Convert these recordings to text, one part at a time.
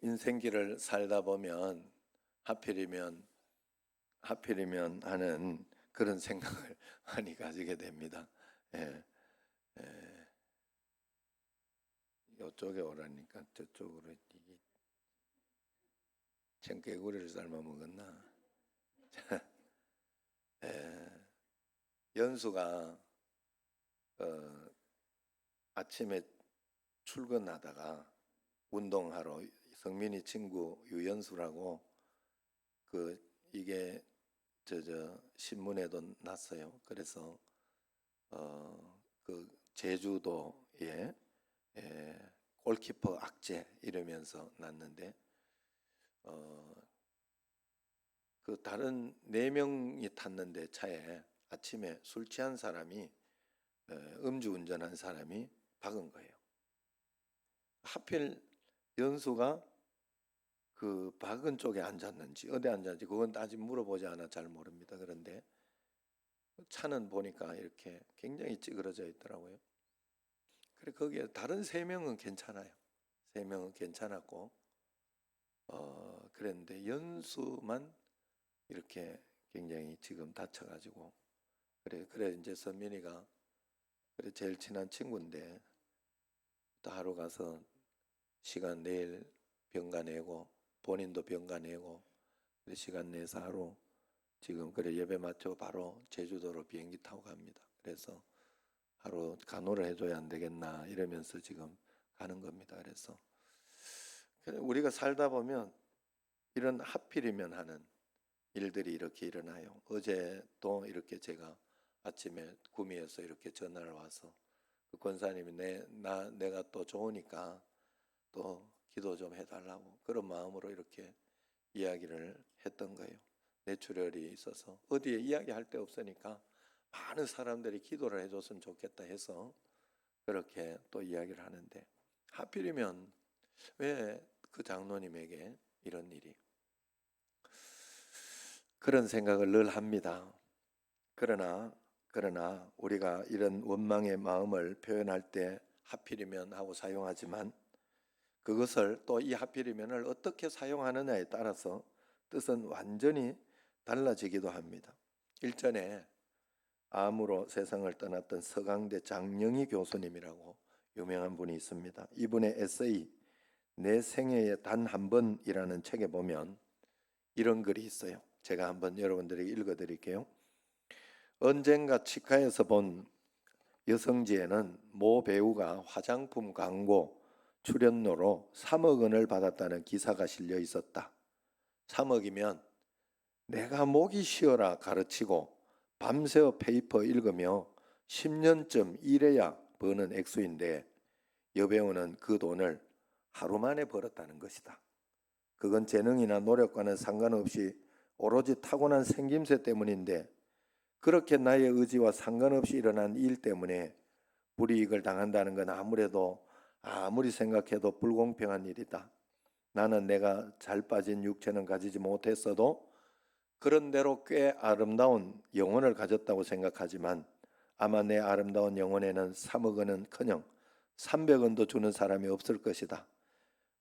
인생길을 살다 보면 하필이면 하는 그런 생각을 많이 가지게 됩니다. 예, 예, 이쪽에 오라니까 저쪽으로 이게 청개구리를 삶아 먹었나? 예, 연수가 어, 아침에 출근하다가 운동하러 성민이 친구 유연수라고 그 이게 저 신문에도 났어요. 그래서 그 제주도에 골키퍼 악재 이러면서 났는데 어, 그 다른 네 명이 탔는데 차에 아침에 술 취한 사람이 음주 운전한 사람이 박은 거예요. 하필 연수가 그 박은 쪽에 앉았는지 어디 앉았는지 그건 아직 물어보지 않아 잘 모릅니다. 그런데 차는 보니까 이렇게 굉장히 찌그러져 있더라고요. 그래 거기에 다른 세 명은 괜찮아요. 세 명은 괜찮았고 그랬는데 연수만 이렇게 굉장히 지금 다쳐가지고 그래 이제 선민이가 그래 제일 친한 친구인데 또 하루 가서 시간 내일 병가 내고 본인도 병가 내고 그래 시간 내서 하루 지금 그래 예배 마치고 바로 제주도로 비행기 타고 갑니다. 그래서 하루 간호를 해줘야 안 되겠나 이러면서 지금 가는 겁니다. 그래서 우리가 살다 보면 이런 하필이면 하는 일들이 이렇게 일어나요. 어제 또 이렇게 제가 아침에 구미에서 이렇게 전화를 와서 그 권사님이 내가 또 좋으니까 또 기도 좀 해달라고 그런 마음으로 이렇게 이야기를 했던 거예요. 뇌출혈이 있어서 어디에 이야기할 데 없으니까 많은 사람들이 기도를 해줬으면 좋겠다 해서 그렇게 또 이야기를 하는데 하필이면 왜 그 장로님에게 이런 일이 그런 생각을 늘 합니다. 그러나 우리가 이런 원망의 마음을 표현할 때 하필이면 하고 사용하지만 그것을 또 이 하필이면을 어떻게 사용하느냐에 따라서 뜻은 완전히 달라지기도 합니다. 일전에 암으로 세상을 떠났던 서강대 장영희 교수님이라고 유명한 분이 있습니다. 이분의 에세이 내 생애에 단 한 번이라는 책에 보면 이런 글이 있어요. 제가 한번 여러분들에게 읽어드릴게요. 언젠가 치과에서 본 여성지에는 모 배우가 화장품 광고 출연료로 3억 원을 받았다는 기사가 실려 있었다. 3억이면 내가 목이 쉬어라 가르치고 밤새워 페이퍼 읽으며 10년쯤 일해야 버는 액수인데 여배우는 그 돈을 하루 만에 벌었다는 것이다. 그건 재능이나 노력과는 상관없이 오로지 타고난 생김새 때문인데 그렇게 나의 의지와 상관없이 일어난 일 때문에 불이익을 당한다는 건 아무리 생각해도 불공평한 일이다. 나는 내가 잘 빠진 육체는 가지지 못했어도 그런대로 꽤 아름다운 영혼을 가졌다고 생각하지만 아마 내 아름다운 영혼에는 3억 원은커녕 300원도 주는 사람이 없을 것이다.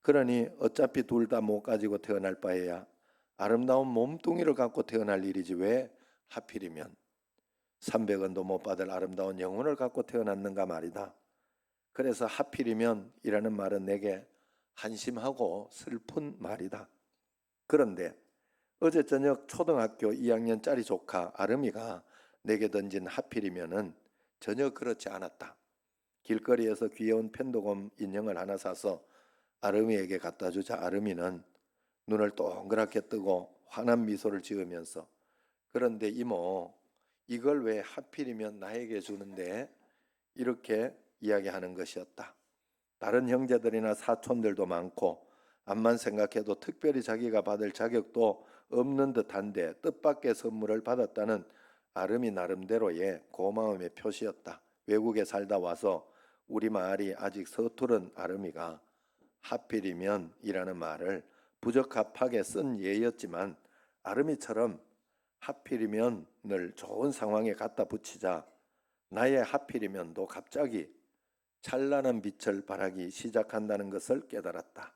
그러니 어차피 둘 다 못 가지고 태어날 바에야 아름다운 몸뚱이를 갖고 태어날 일이지 왜 하필이면 300원도 못 받을 아름다운 영혼을 갖고 태어났는가 말이다. 그래서 하필이면 이라는 말은 내게 한심하고 슬픈 말이다. 그런데 어제 저녁 초등학교 2학년짜리 조카 아름이가 내게 던진 하필이면은 전혀 그렇지 않았다. 길거리에서 귀여운 펜도곰 인형을 하나 사서 아름이에게 갖다 주자 아름이는 눈을 동그랗게 뜨고 환한 미소를 지으면서 그런데 이모 이걸 왜 하필이면 나에게 주는데 이렇게 이야기하는 것이었다. 다른 형제들이나 사촌들도 많고 암만 생각해도 특별히 자기가 받을 자격도 없는 듯한데 뜻밖의 선물을 받았다는 아름이 나름대로의 고마움의 표시였다. 외국에 살다 와서 우리말이 아직 서투른 아름이가 하필이면 이라는 말을 부적합하게 쓴 예였지만 아름이처럼 하필이면을 좋은 상황에 갖다 붙이자 나의 하필이면도 갑자기 찬란한 빛을 발하기 시작한다는 것을 깨달았다.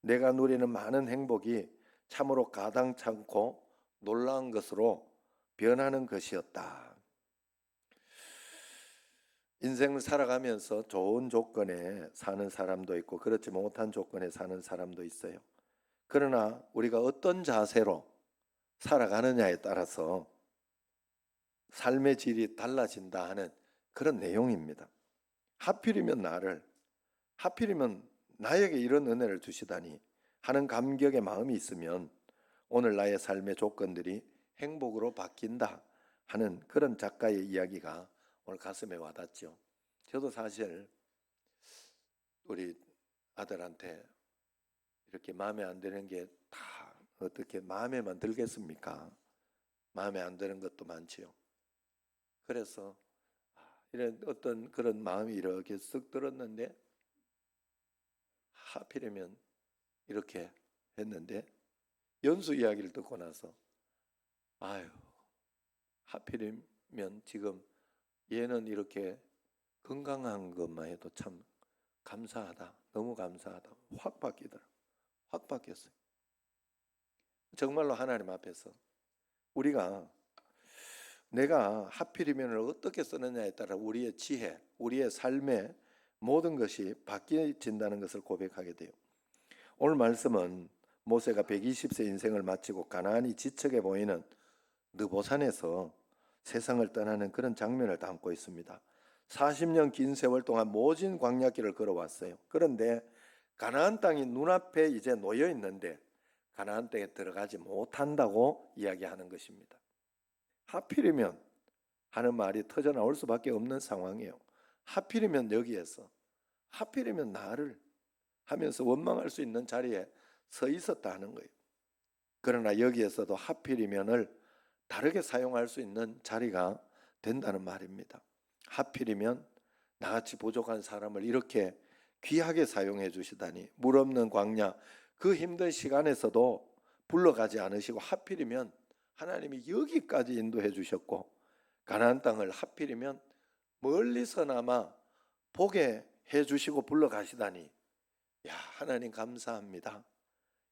내가 누리는 많은 행복이 참으로 가당찮고 놀라운 것으로 변하는 것이었다. 인생을 살아가면서 좋은 조건에 사는 사람도 있고 그렇지 못한 조건에 사는 사람도 있어요. 그러나 우리가 어떤 자세로 살아가느냐에 따라서 삶의 질이 달라진다 하는 그런 내용입니다. 하필이면 나에게 이런 은혜를 주시다니 하는 감격의 마음이 있으면 오늘 나의 삶의 조건들이 행복으로 바뀐다 하는 그런 작가의 이야기가 오늘 가슴에 와닿죠. 저도 사실 우리 아들한테 이렇게 마음에 안 드는 게 다 어떻게 마음에만 들겠습니까? 마음에 안 드는 것도 많지요. 그래서 이런 어떤 그런 마음이 이렇게 쓱 들었는데 하필이면 이렇게 했는데 연수 이야기를 듣고 나서 아유 하필이면 지금 얘는 이렇게 건강한 것만 해도 참 감사하다. 너무 감사하다. 확 바뀌더라. 확 바뀌었어요. 정말로 하나님 앞에서 우리가 내가 하필이면을 어떻게 쓰느냐에 따라 우리의 지혜, 우리의 삶의 모든 것이 바뀌어진다는 것을 고백하게 돼요. 오늘 말씀은 모세가 120세 인생을 마치고 가나안이 지척해 보이는 느보산에서 세상을 떠나는 그런 장면을 담고 있습니다. 40년 긴 세월 동안 모진 광야길을 걸어왔어요. 그런데 가나안 땅이 눈앞에 이제 놓여 있는데 가나안 땅에 들어가지 못한다고 이야기하는 것입니다. 하필이면 하는 말이 터져 나올 수밖에 없는 상황이에요. 하필이면 여기에서 하필이면 나를 하면서 원망할 수 있는 자리에 서 있었다 하는 거예요. 그러나 여기에서도 하필이면을 다르게 사용할 수 있는 자리가 된다는 말입니다. 하필이면 나같이 부족한 사람을 이렇게 귀하게 사용해 주시다니, 물 없는 광야 그 힘든 시간에서도 불러가지 않으시고 하필이면 하나님이 여기까지 인도해 주셨고 가나안 땅을 하필이면 멀리서나마 보게 해 주시고 불러가시다니, 야 하나님 감사합니다.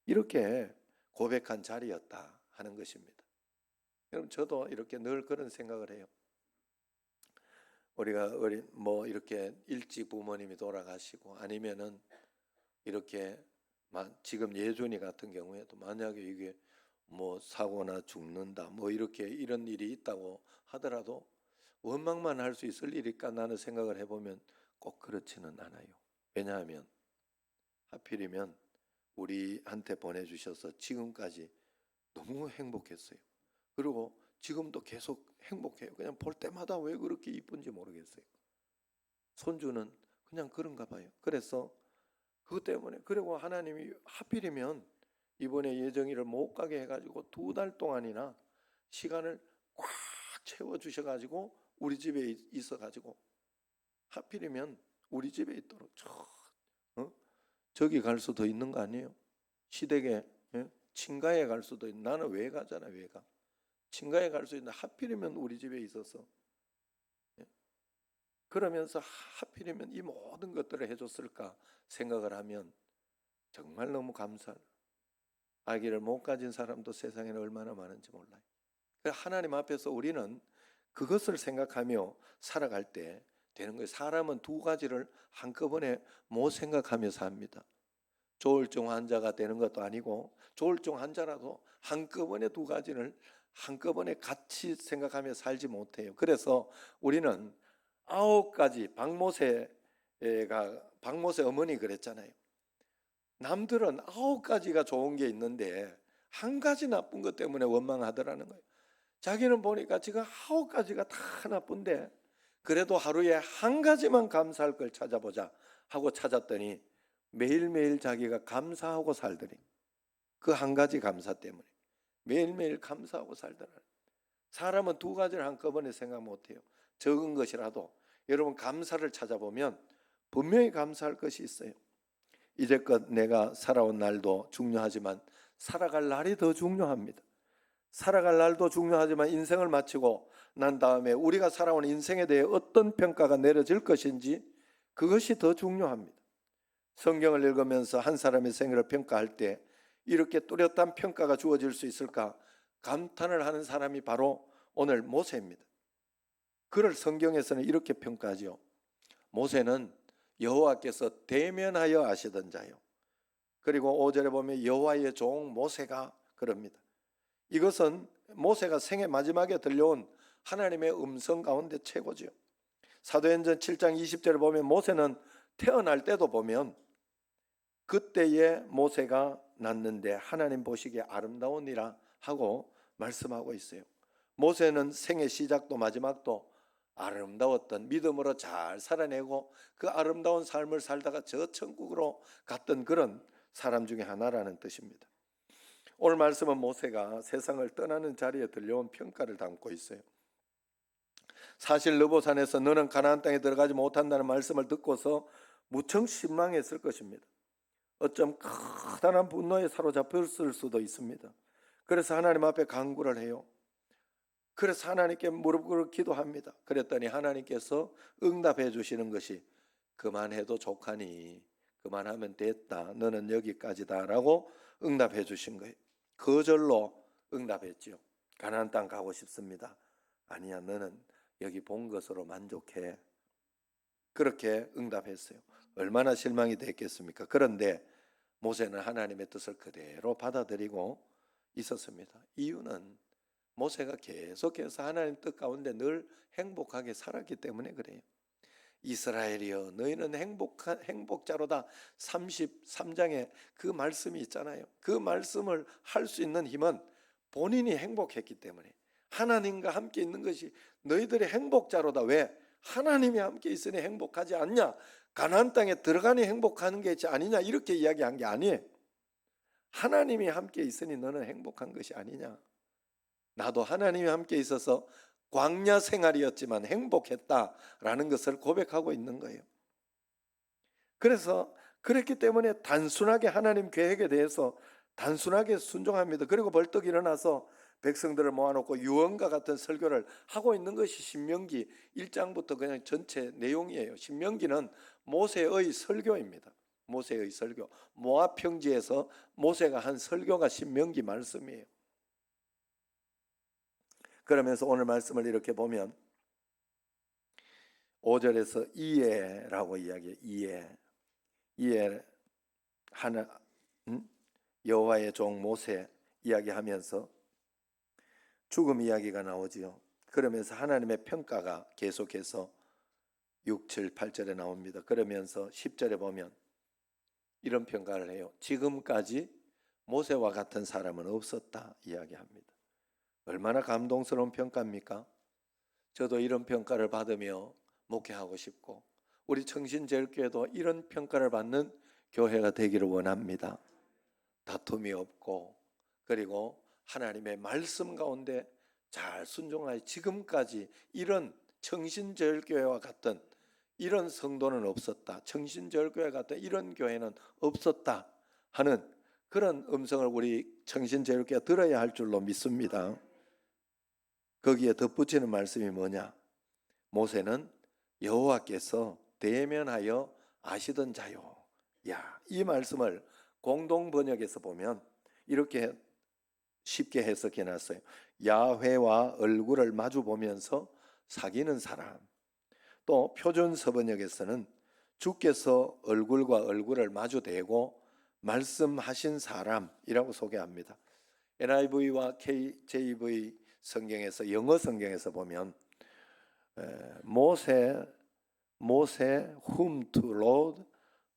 이렇게 고백한 자리였다 하는 것입니다. 여러분 저도 이렇게 늘 그런 생각을 해요. 우리가 이렇게 일찍 부모님이 돌아가시고 아니면은 이렇게 지금 예준이 같은 경우에도 만약에 이게 사고나 죽는다 이렇게 이런 일이 있다고 하더라도 원망만 할 수 있을 일일까 나는 생각을 해보면 꼭 그렇지는 않아요. 왜냐하면 하필이면 우리한테 보내주셔서 지금까지 너무 행복했어요. 그리고 지금도 계속 행복해요. 그냥 볼 때마다 왜 그렇게 이쁜지 모르겠어요. 손주는 그냥 그런가 봐요. 그래서 그것 때문에 그리고 하나님이 하필이면 이번에 예정일을 못 가게 해가지고 2달 동안이나 시간을 꽉 채워주셔가지고 우리 집에 있어가지고 하필이면 우리 집에 있도록 저기 갈 수도 있는 거 아니에요? 시댁에 친가에 갈 수도 있는, 나는 왜 가잖아. 왜 가? 친가에 갈 수 있는데 하필이면 우리 집에 있어서 그러면서 하필이면 이 모든 것들을 해줬을까 생각을 하면 정말 너무 감사해요. 아기를 못 가진 사람도 세상에는 얼마나 많은지 몰라요. 하나님 앞에서 우리는 그것을 생각하며 살아갈 때 되는 거예요. 사람은 2가지를 한꺼번에 못 생각하며 삽니다. 조울증 환자가 되는 것도 아니고 조울증 환자라도 한꺼번에 2가지를 한꺼번에 같이 생각하며 살지 못해요. 그래서 우리는 9가지 박모세 어머니 그랬잖아요. 남들은 9가지가 좋은 게 있는데 한 가지 나쁜 것 때문에 원망하더라는 거예요. 자기는 보니까 지금 9가지가 다 나쁜데 그래도 하루에 한 가지만 감사할 걸 찾아보자 하고 찾았더니 매일매일 자기가 감사하고 살더니 그 한 가지 감사 때문에 매일매일 감사하고 살더라. 사람은 2가지를 한꺼번에 생각 못해요. 적은 것이라도 여러분 감사를 찾아보면 분명히 감사할 것이 있어요. 이제껏 내가 살아온 날도 중요하지만 살아갈 날이 더 중요합니다. 살아갈 날도 중요하지만 인생을 마치고 난 다음에 우리가 살아온 인생에 대해 어떤 평가가 내려질 것인지 그것이 더 중요합니다. 성경을 읽으면서 한 사람의 생애를 평가할 때 이렇게 뚜렷한 평가가 주어질 수 있을까 감탄을 하는 사람이 바로 오늘 모세입니다. 그를 성경에서는 이렇게 평가하죠. 모세는 여호와께서 대면하여 아시던 자요. 그리고 5절에 보면 여호와의 종 모세가 그럽니다. 이것은 모세가 생애 마지막에 들려온 하나님의 음성 가운데 최고지요. 사도행전 7장 20절에 보면 모세는 태어날 때도 보면 그때에 모세가 낳는데 하나님 보시기에 아름다우니라 하고 말씀하고 있어요. 모세는 생애 시작도 마지막도 아름다웠던, 믿음으로 잘 살아내고 그 아름다운 삶을 살다가 저 천국으로 갔던 그런 사람 중에 하나라는 뜻입니다. 오늘 말씀은 모세가 세상을 떠나는 자리에 들려온 평가를 담고 있어요. 사실 느보산에서 너는 가나안 땅에 들어가지 못한다는 말씀을 듣고서 무척 실망했을 것입니다. 어쩜 커다란 분노에 사로잡혔을 수도 있습니다. 그래서 하나님 앞에 간구를 해요. 그래서 하나님께 무릎 꿇어 기도합니다. 그랬더니 하나님께서 응답해 주시는 것이 그만해도 족하니 그만하면 됐다. 너는 여기까지다 라고 응답해 주신 거예요. 거절로 응답했죠. 가나안 땅 가고 싶습니다. 아니야, 너는 여기 본 것으로 만족해. 그렇게 응답했어요. 얼마나 실망이 됐겠습니까? 그런데 모세는 하나님의 뜻을 그대로 받아들이고 있었습니다. 이유는 모세가 계속해서 하나님 뜻 가운데 늘 행복하게 살았기 때문에 그래요. 이스라엘이여 너희는 행복자로다. 33장에 그 말씀이 있잖아요. 그 말씀을 할 수 있는 힘은 본인이 행복했기 때문에 하나님과 함께 있는 것이 너희들의 행복자로다. 왜? 하나님이 함께 있으니 행복하지 않냐? 가나안 땅에 들어가니 행복하는 게 아니냐? 이렇게 이야기한 게 아니에요. 하나님이 함께 있으니 너는 행복한 것이 아니냐? 나도 하나님이 함께 있어서 광야 생활이었지만 행복했다라는 것을 고백하고 있는 거예요. 그래서 그렇기 때문에 단순하게 하나님 계획에 대해서 단순하게 순종합니다. 그리고 벌떡 일어나서 백성들을 모아놓고 유언과 같은 설교를 하고 있는 것이 신명기 1장부터 그냥 전체 내용이에요. 신명기는 모세의 설교입니다. 모세의 설교. 모압 평지에서 모세가 한 설교가 신명기 말씀이에요. 그러면서 오늘 말씀을 이렇게 보면 5절에서 이에라고 이야기해요. 이에 하나 여호와의 종 모세 이야기하면서 죽음 이야기가 나오지요. 그러면서 하나님의 평가가 계속해서 6, 7, 8절에 나옵니다. 그러면서 10절에 보면 이런 평가를 해요. 지금까지 모세와 같은 사람은 없었다 이야기합니다. 얼마나 감동스러운 평가입니까? 저도 이런 평가를 받으며 목회하고 싶고 우리 청신제일교회도 이런 평가를 받는 교회가 되기를 원합니다. 다툼이 없고 그리고 하나님의 말씀 가운데 잘 순종하여 지금까지 이런 청신제일교회와 같은 이런 성도는 없었다. 청신제일교회 같은 이런 교회는 없었다 하는 그런 음성을 우리 청신제일교회가 들어야 할 줄로 믿습니다. 거기에 덧붙이는 말씀이 뭐냐? 모세는 여호와께서 대면하여 아시던 자요. 야, 이 말씀을 공동 번역에서 보면 이렇게 쉽게 해석해 놨어요. 야훼와 얼굴을 마주 보면서 사귀는 사람. 또 표준 서번역에서는 주께서 얼굴과 얼굴을 마주 대고 말씀하신 사람이라고 소개합니다. NIV와 KJV 성경에서 영어 성경에서 보면 모세 whom to Lord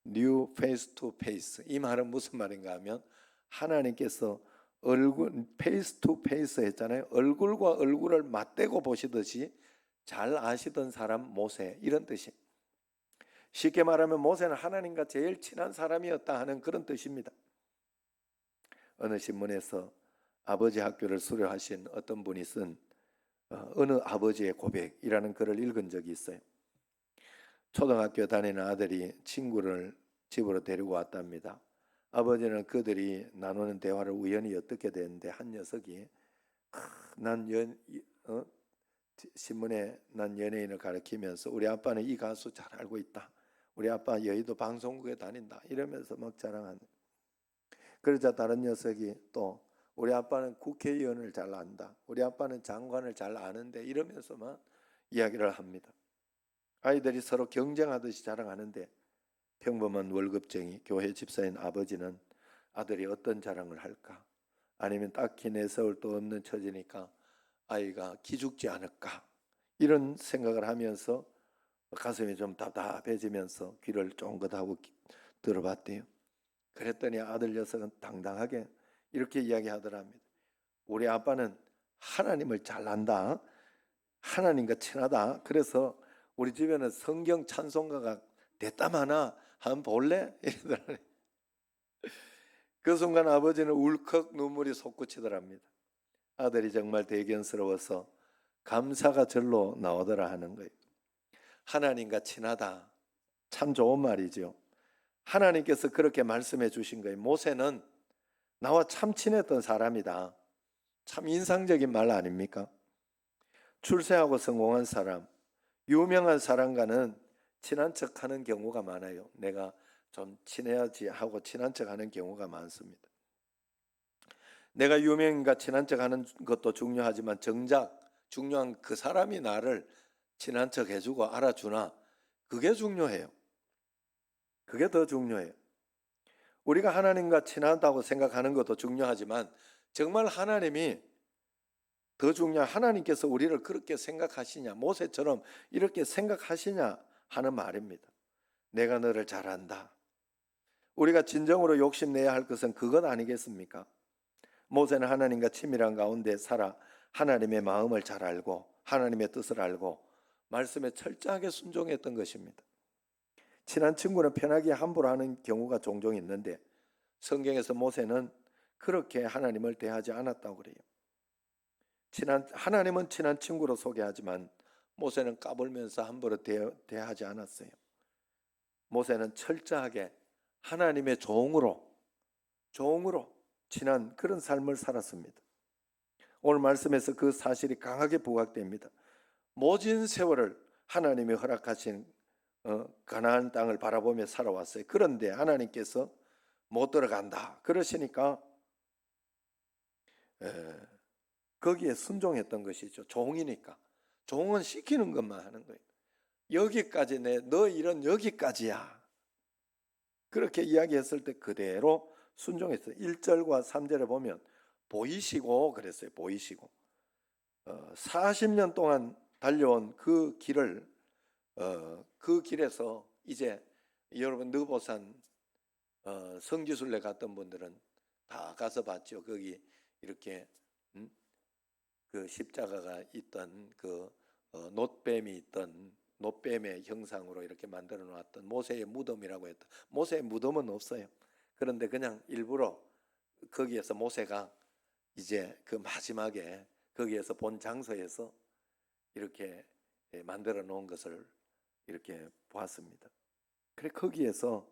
knew face to face. 이 말은 무슨 말인가 하면 하나님께서 얼굴 face to face 했잖아요. 얼굴과 얼굴을 맞대고 보시듯이 잘 아시던 사람 모세 이런 뜻이. 쉽게 말하면 모세는 하나님과 제일 친한 사람이었다 하는 그런 뜻입니다. 어느 신문에서 아버지 학교를 수료하신 어떤 분이 쓴 어느 아버지의 고백이라는 글을 읽은 적이 있어요. 초등학교 다니는 아들이 친구를 집으로 데리고 왔답니다. 아버지는 그들이 나누는 대화를 우연히 엿듣게 됐는데 한 녀석이 신문에 난 연예인을 가리키면서 우리 아빠는 이 가수 잘 알고 있다. 우리 아빠 여의도 방송국에 다닌다 이러면서 막 자랑하는. 그러자 다른 녀석이 또 우리 아빠는 국회의원을 잘 안다, 우리 아빠는 장관을 잘 아는데 이러면서만 이야기를 합니다. 아이들이 서로 경쟁하듯이 자랑하는데 평범한 월급쟁이 교회 집사인 아버지는 아들이 어떤 자랑을 할까, 아니면 딱히 내세울 도 없는 처지니까 아이가 기죽지 않을까, 이런 생각을 하면서 가슴이 좀 답답해지면서 귀를 쫑긋하고 들어봤대요. 그랬더니 아들 녀석은 당당하게 이렇게 이야기하더랍니다. 우리 아빠는 하나님을 잘 안다, 하나님과 친하다. 그래서 우리 집에는 성경 찬송가가 됐다마나 한번 볼래? 이러더라고요. 그 순간 아버지는 울컥 눈물이 솟구치더랍니다. 아들이 정말 대견스러워서 감사가 절로 나오더라 하는 거예요. 하나님과 친하다, 참 좋은 말이죠. 하나님께서 그렇게 말씀해 주신 거예요. 모세는 나와 참 친했던 사람이다. 참 인상적인 말 아닙니까? 출세하고 성공한 사람, 유명한 사람과는 친한 척하는 경우가 많아요. 내가 좀 친해야지 하고 친한 척하는 경우가 많습니다. 내가 유명인과 친한 척하는 것도 중요하지만 정작 중요한 그 사람이 나를 친한 척 해주고 알아주나, 그게 중요해요. 그게 더 중요해요. 우리가 하나님과 친하다고 생각하는 것도 중요하지만 정말 하나님이 더 중요한, 하나님께서 우리를 그렇게 생각하시냐, 모세처럼 이렇게 생각하시냐 하는 말입니다. 내가 너를 잘 안다. 우리가 진정으로 욕심내야 할 것은 그것 아니겠습니까? 모세는 하나님과 친밀한 가운데 살아 하나님의 마음을 잘 알고 하나님의 뜻을 알고 말씀에 철저하게 순종했던 것입니다. 친한 친구는 편하게 함부로 하는 경우가 종종 있는데 성경에서 모세는 그렇게 하나님을 대하지 않았다고 그래요. 하나님은 친한 친구로 소개하지만 모세는 까불면서 함부로 대하지 않았어요. 모세는 철저하게 하나님의 종으로 친한 그런 삶을 살았습니다. 오늘 말씀에서 그 사실이 강하게 부각됩니다. 모진 세월을 하나님이 허락하신 가나안 땅을 바라보며 살아왔어요. 그런데 하나님께서 못 들어간다 그러시니까 거기에 순종했던 것이죠. 종이니까. 종은 시키는 것만 하는 거예요. 여기까지 너 일은 여기까지야. 그렇게 이야기했을 때 그대로 순종했어요. 1절과 3절에 보면 보이시고 그랬어요. 보이시고 40년 동안 달려온 그 길을 그 길에서 이제 여러분 느보산 성지순례 갔던 분들은 다 가서 봤죠. 거기 이렇게 그 십자가가 있던 그 놋뱀이 있던 놋뱀의 형상으로 이렇게 만들어 놨던 모세의 무덤이라고 했던, 모세의 무덤은 없어요. 그런데 그냥 일부러 거기에서 모세가 이제 그 마지막에 거기에서 본 장소에서 이렇게 만들어 놓은 것을 이렇게 보았습니다. 그래 거기에서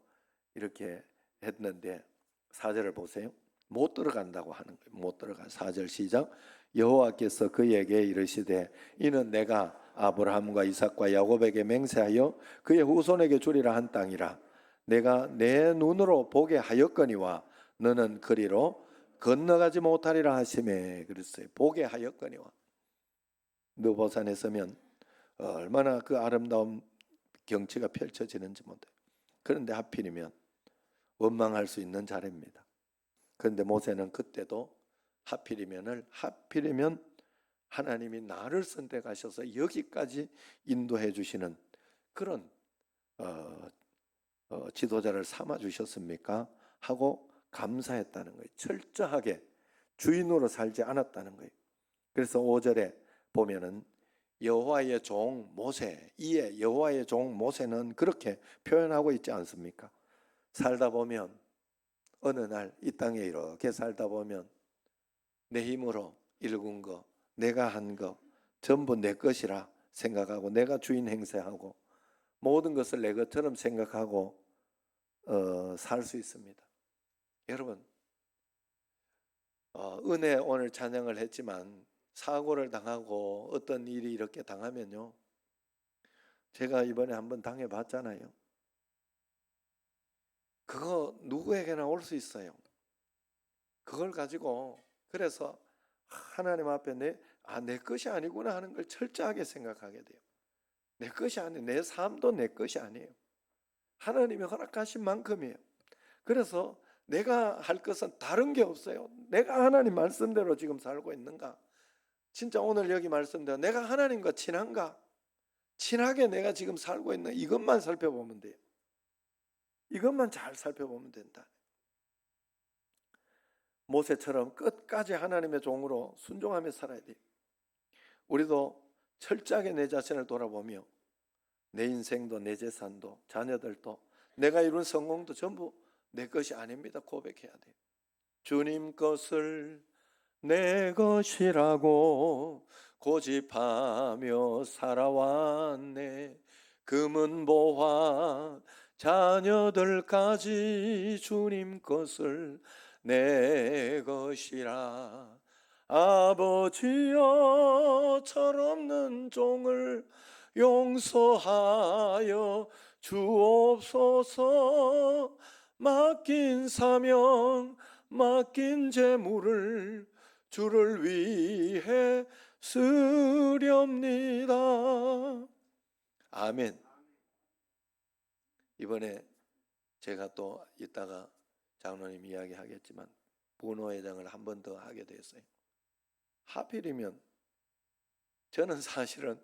이렇게 했는데 4절을 보세요. 못 들어간다고 하는 거예요. 못 들어가. 4절 시작. 여호와께서 그에게 이르시되 이는 내가 아브라함과 이삭과 야곱에게 맹세하여 그의 후손에게 주리라 한 땅이라. 내가 내 눈으로 보게 하였거니와 너는 그리로 건너가지 못하리라 하시매. 그랬어요. 보게 하였거니와. 느보산에 서면 얼마나 그 아름다운 경치가 펼쳐지는지 못해요. 그런데 하필이면 원망할 수 있는 자리입니다. 그런데 모세는 그때도 하필이면 하나님이 나를 선택하셔서 여기까지 인도해 주시는 그런 지도자를 삼아 주셨습니까? 하고 감사했다는 거예요. 철저하게 주인으로 살지 않았다는 거예요. 그래서 5절에 보면은 여호와의 종 모세, 이에 여호와의 종 모세는 그렇게 표현하고 있지 않습니까? 살다 보면 어느 날 이 땅에 이렇게 살다 보면 내 힘으로 일군 거, 내가 한 거 전부 내 것이라 생각하고 내가 주인 행세하고 모든 것을 내 것처럼 생각하고 살 수 있습니다. 여러분 은혜 오늘 찬양을 했지만 사고를 당하고 어떤 일이 이렇게 당하면요, 제가 이번에 한번 당해봤잖아요. 그거 누구에게나 올 수 있어요. 그걸 가지고 그래서 하나님 앞에 내 것이 아니구나 하는 걸 철저하게 생각하게 돼요. 내 것이 아니에요. 내 삶도 내 것이 아니에요. 하나님이 허락하신 만큼이에요. 그래서 내가 할 것은 다른 게 없어요. 내가 하나님 말씀대로 지금 살고 있는가? 진짜 오늘 여기 말씀대로 내가 하나님과 친한가? 친하게 내가 지금 살고 있는 이것만 살펴보면 돼요. 이것만 잘 살펴보면 된다. 모세처럼 끝까지 하나님의 종으로 순종하며 살아야 돼요. 우리도 철저하게 내 자신을 돌아보며 내 인생도 내 재산도 자녀들도 내가 이룬 성공도 전부 내 것이 아닙니다. 고백해야 돼요. 주님 것을 내 것이라고 고집하며 살아왔네. 금은 보화 자녀들까지 주님 것을 내 것이라. 아버지여 철없는 종을 용서하여 주옵소서. 맡긴 사명 맡긴 재물을 주를 위해 쓰렵니다. 아멘. 이번에 제가 또 이따가 장로님 이야기하겠지만 부노회장을 한 번 더 하게 됐어요. 하필이면 저는 사실은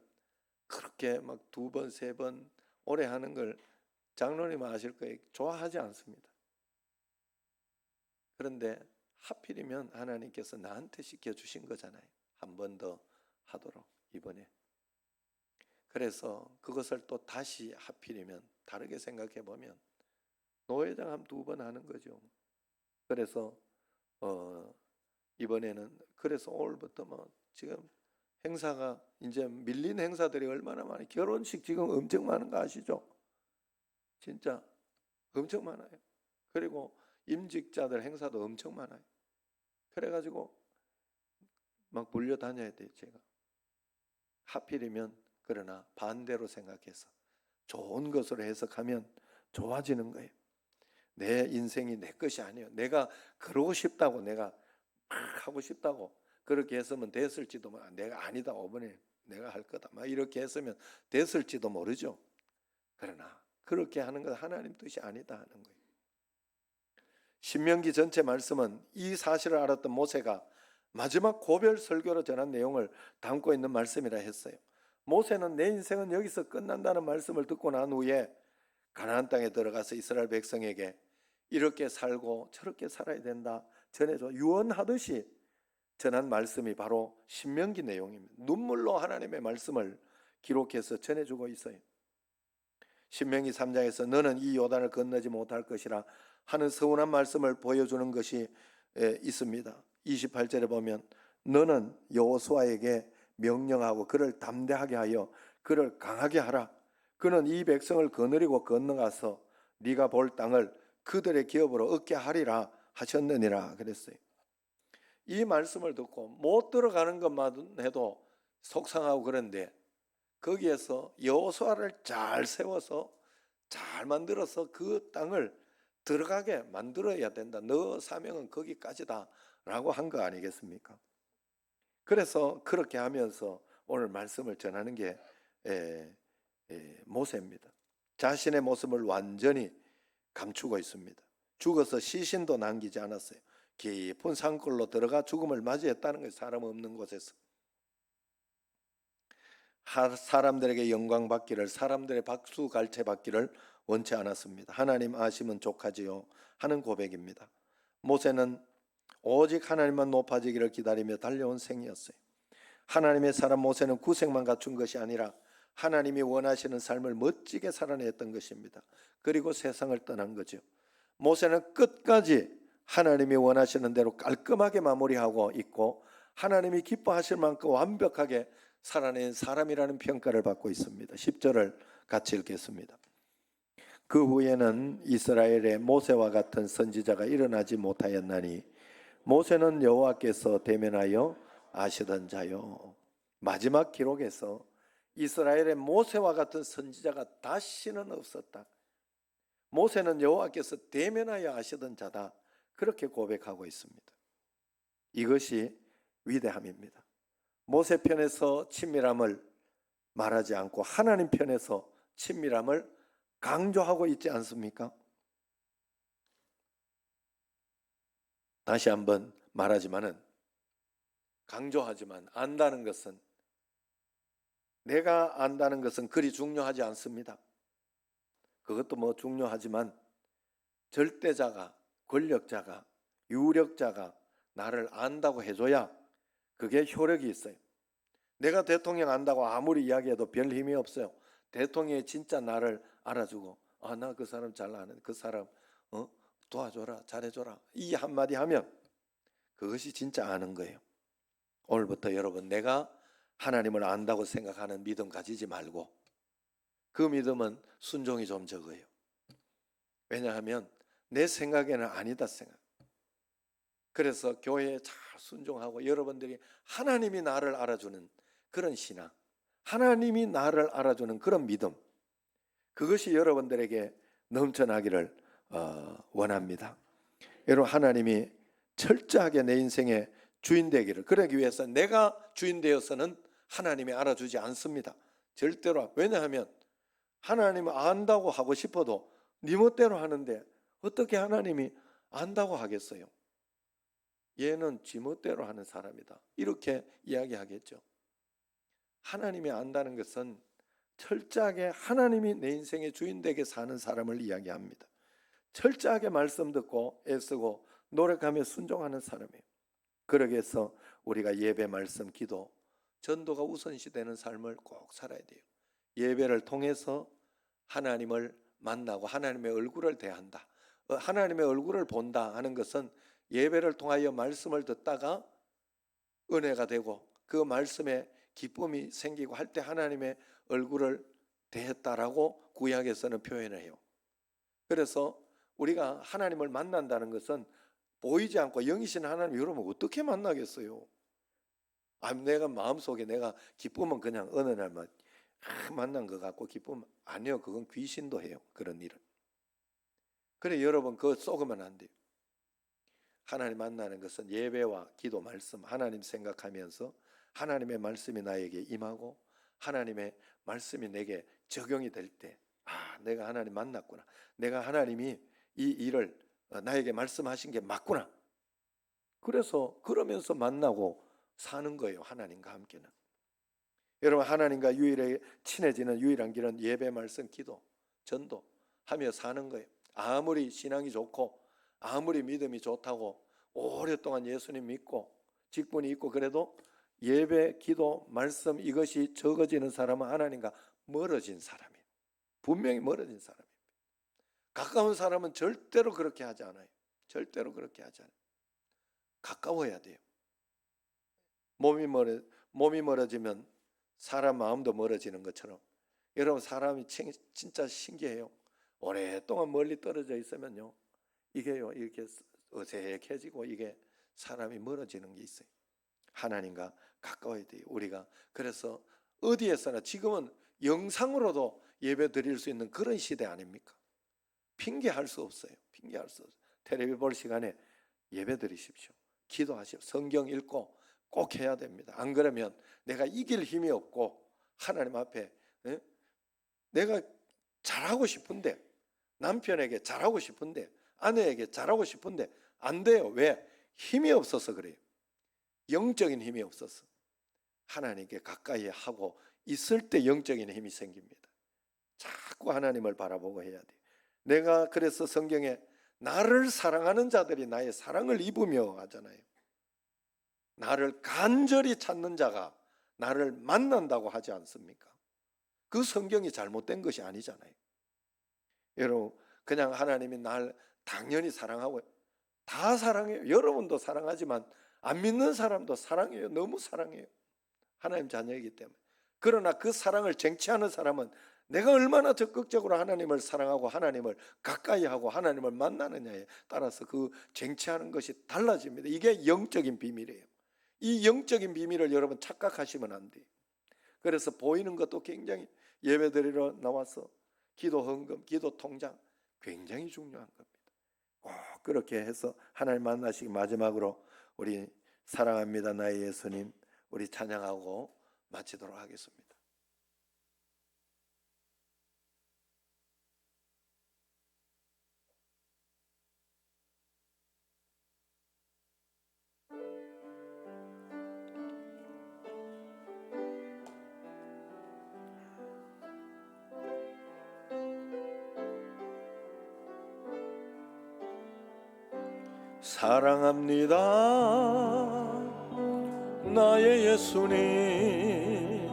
그렇게 막 2번, 3번 오래 하는 걸 장로님 아실 거예요. 좋아하지 않습니다. 그런데 하필이면 하나님께서 나한테 시켜주신 거잖아요. 한 번 더 하도록 이번에. 그래서 그것을 또 다시 하필이면 다르게 생각해 보면 노회장 한 2번 하는 거죠. 그래서 이번에는 그래서 오늘부터 뭐 지금 행사가 이제 밀린 행사들이 얼마나 많아요. 결혼식 지금 엄청 많은 거 아시죠? 진짜 엄청 많아요. 그리고 임직자들 행사도 엄청 많아요. 그래가지고 막 불려 다녀야 돼요. 제가 하필이면 그러나 반대로 생각해서 좋은 것으로 해석하면 좋아지는 거예요. 내 인생이 내 것이 아니에요. 내가 그러고 싶다고 내가 막 하고 싶다고 그렇게 했으면 됐을지도 모르. 내가 아니다. 5번에 내가 할 거다. 막 이렇게 했으면 됐을지도 모르죠. 그러나 그렇게 하는 건 하나님 뜻이 아니다 하는 거예요. 신명기 전체 말씀은 이 사실을 알았던 모세가 마지막 고별 설교로 전한 내용을 담고 있는 말씀이라 했어요. 모세는 내 인생은 여기서 끝난다는 말씀을 듣고 난 후에 가나안 땅에 들어가서 이스라엘 백성에게 이렇게 살고 저렇게 살아야 된다 전해줘 유언하듯이 전한 말씀이 바로 신명기 내용입니다. 눈물로 하나님의 말씀을 기록해서 전해주고 있어요. 신명기 3장에서 너는 이 요단을 건너지 못할 것이라 하는 서운한 말씀을 보여주는 것이 있습니다. 28절에 보면 너는 여호수아에게 명령하고 그를 담대하게 하여 그를 강하게 하라. 그는 이 백성을 거느리고 건너가서 네가 볼 땅을 그들의 기업으로 얻게 하리라 하셨느니라 그랬어요. 이 말씀을 듣고 못 들어가는 것만 해도 속상하고 그런데 거기에서 여호수아를 잘 세워서 잘 만들어서 그 땅을 들어가게 만들어야 된다. 너 사명은 거기까지다 라고 한 거 아니겠습니까? 그래서 그렇게 하면서 오늘 말씀을 전하는 게 모세입니다. 자신의 모습을 완전히 감추고 있습니다. 죽어서 시신도 남기지 않았어요. 깊은 산골로 들어가 죽음을 맞이했다는 거예요. 사람 없는 곳에서. 사람들에게 영광 받기를 사람들의 박수 갈채 받기를 원치 않았습니다. 하나님 아시면 족하지요 하는 고백입니다. 모세는 오직 하나님만 높아지기를 기다리며 달려온 생이었어요. 하나님의 사람 모세는 구색만 갖춘 것이 아니라 하나님이 원하시는 삶을 멋지게 살아냈던 것입니다. 그리고 세상을 떠난 거죠. 모세는 끝까지 하나님이 원하시는 대로 깔끔하게 마무리하고 있고 하나님이 기뻐하실 만큼 완벽하게 살아낸 사람이라는 평가를 받고 있습니다. 10절을 같이 읽겠습니다. 그 후에는 이스라엘에 모세와 같은 선지자가 일어나지 못하였나니 모세는 여호와께서 대면하여 아시던 자요. 마지막 기록에서 이스라엘의 모세와 같은 선지자가 다시는 없었다. 모세는 여호와께서 대면하여 아시던 자다, 그렇게 고백하고 있습니다. 이것이 위대함입니다. 모세 편에서 친밀함을 말하지 않고 하나님 편에서 친밀함을 강조하고 있지 않습니까? 다시 한번 말하지만은, 강조하지만 안다는 것은, 내가 안다는 것은 그리 중요하지 않습니다. 그것도 뭐 중요하지만 절대자가, 권력자가, 유력자가 나를 안다고 해줘야 그게 효력이 있어요. 내가 대통령 안다고 아무리 이야기해도 별 힘이 없어요. 대통령이 진짜 나를 알아주고, 아, 나 그 사람 잘 아는, 그 사람 도와줘라, 잘해줘라, 이 한마디 하면 그것이 진짜 아는 거예요. 오늘부터 여러분, 내가 하나님을 안다고 생각하는 믿음 가지지 말고, 그 믿음은 순종이 좀 적어요. 왜냐하면 내 생각에는 아니다 생각. 그래서 교회에 잘 순종하고, 여러분들이 하나님이 나를 알아주는 그런 신앙, 하나님이 나를 알아주는 그런 믿음, 그것이 여러분들에게 넘쳐나기를 원합니다. 여러분, 하나님이 철저하게 내 인생의 주인 되기를, 그러기 위해서 내가 주인 되어서는 하나님이 알아주지 않습니다. 절대로. 왜냐하면 하나님을 안다고 하고 싶어도 네 멋대로 하는데 어떻게 하나님이 안다고 하겠어요? 얘는 지 멋대로 하는 사람이다, 이렇게 이야기하겠죠. 하나님이 안다는 것은 철저하게 하나님이 내 인생의 주인 되게 사는 사람을 이야기합니다. 철저하게 말씀 듣고 애쓰고 노력하며 순종하는 사람이에요. 그러기 위해서 우리가 예배, 말씀, 기도, 전도가 우선시되는 삶을 꼭 살아야 돼요. 예배를 통해서 하나님을 만나고 하나님의 얼굴을 대한다, 하나님의 얼굴을 본다 하는 것은 예배를 통하여 말씀을 듣다가 은혜가 되고 그 말씀에 기쁨이 생기고 할 때 하나님의 얼굴을 대했다라고 구약에서는 표현을 해요. 그래서 우리가 하나님을 만난다는 것은 보이지 않고 영이신 하나님, 여러분 어떻게 만나겠어요? 내가 마음속에 내가 기쁨은 그냥 어느 날만 만난 것 같고 기쁨 아니요, 그건 귀신도 해요, 그런 일은. 그래 여러분, 그거 속으면 안 돼요. 하나님 만나는 것은 예배와 기도, 말씀, 하나님 생각하면서 하나님의 말씀이 나에게 임하고 하나님의 말씀이 내게 적용이 될 때, 아, 내가 하나님 만났구나, 내가 하나님이 이 일을 나에게 말씀하신 게 맞구나, 그래서 그러면서 만나고 사는 거예요, 하나님과 함께는. 여러분, 하나님과 유일하게 친해지는 유일한 길은 예배, 말씀, 기도, 전도 하며 사는 거예요. 아무리 신앙이 좋고 아무리 믿음이 좋다고 오랫동안 예수님 믿고 직분이 있고 그래도 예배, 기도, 말씀 이것이 적어지는 사람은 하나님과 멀어진 사람이에요. 분명히 멀어진 사람이에요. 가까운 사람은 절대로 그렇게 하지 않아요. 절대로 그렇게 하지 않아요. 가까워야 돼요. 몸이 멀어지면 사람 마음도 멀어지는 것처럼, 여러분, 사람이 진짜 신기해요. 오랫동안 멀리 떨어져 있으면요, 이게요, 이렇게 어색해지고 이게 사람이 멀어지는 게 있어요. 하나님과 가까워야 돼요, 우리가. 그래서 어디에서나 지금은 영상으로도 예배 드릴 수 있는 그런 시대 아닙니까? 핑계할 수 없어요. 핑계할 수 없어요. 텔레비 볼 시간에 예배 드리십시오. 기도하십시오. 성경 읽고 꼭 해야 됩니다. 안 그러면 내가 이길 힘이 없고 하나님 앞에 내가 잘하고 싶은데, 남편에게 잘하고 싶은데, 아내에게 잘하고 싶은데 안 돼요. 왜? 힘이 없어서 그래요. 영적인 힘이 없어서. 하나님께 가까이 하고 있을 때 영적인 힘이 생깁니다. 자꾸 하나님을 바라보고 해야 돼요. 내가 그래서 성경에 나를 사랑하는 자들이 나의 사랑을 입으며 하잖아요. 나를 간절히 찾는 자가 나를 만난다고 하지 않습니까? 그 성경이 잘못된 것이 아니잖아요. 여러분, 그냥 하나님이 날 당연히 사랑하고, 다 사랑해요. 여러분도 사랑하지만 안 믿는 사람도 사랑해요. 너무 사랑해요. 하나님 자녀이기 때문에. 그러나 그 사랑을 쟁취하는 사람은 내가 얼마나 적극적으로 하나님을 사랑하고 하나님을 가까이 하고 하나님을 만나느냐에 따라서 그 쟁취하는 것이 달라집니다. 이게 영적인 비밀이에요. 이 영적인 비밀을 여러분 착각하시면 안 돼요. 그래서 보이는 것도 굉장히, 예배드리러 나와서 기도 헌금, 기도 통장, 굉장히 중요한 겁니다. 꼭 그렇게 해서 하나님 만나시기 마지막으로 우리 사랑합니다 나의 예수님 우리 찬양하고 마치도록 하겠습니다. 사랑합니다 나의 예수님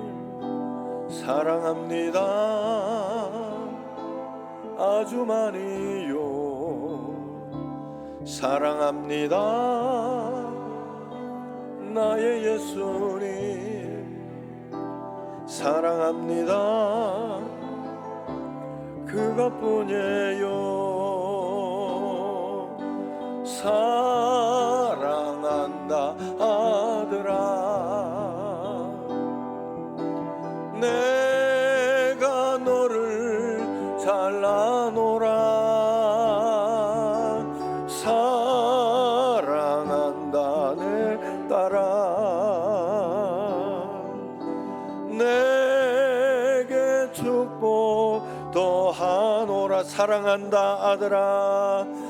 사랑합니다 아주 많이요 사랑합니다 나의 예수님 사랑합니다 그것뿐이에요 사랑한다 아들아 내가 너를 잘라노라 사랑한다 내 딸아 내게 축복 더하노라 사랑한다 아들아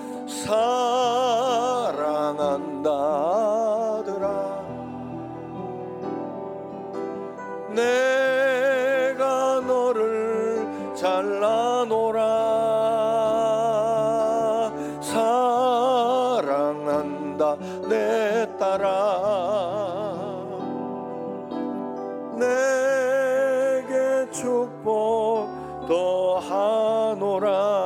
사랑한다 아들아 내가 너를 잘라노라 사랑한다 내 딸아 내게 축복 더하노라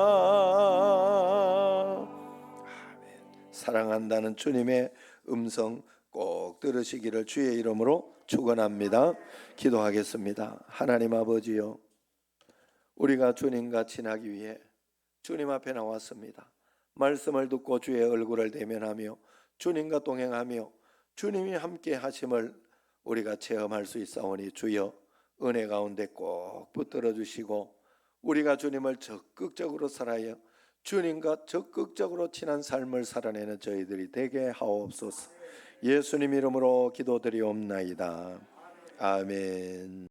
사랑한다는 주님의 음성 꼭 들으시기를 주의 이름으로 축원합니다. 기도하겠습니다. 하나님 아버지요 우리가 주님과 친하기 위해 주님 앞에 나왔습니다. 말씀을 듣고 주의 얼굴을 대면하며 주님과 동행하며 주님이 함께 하심을 우리가 체험할 수 있사오니 주여 은혜 가운데 꼭 붙들어 주시고 우리가 주님을 적극적으로 살아야 주님과 적극적으로 친한 삶을 살아내는 저희들이 되게 하옵소서. 예수님 이름으로 기도드리옵나이다. 아멘.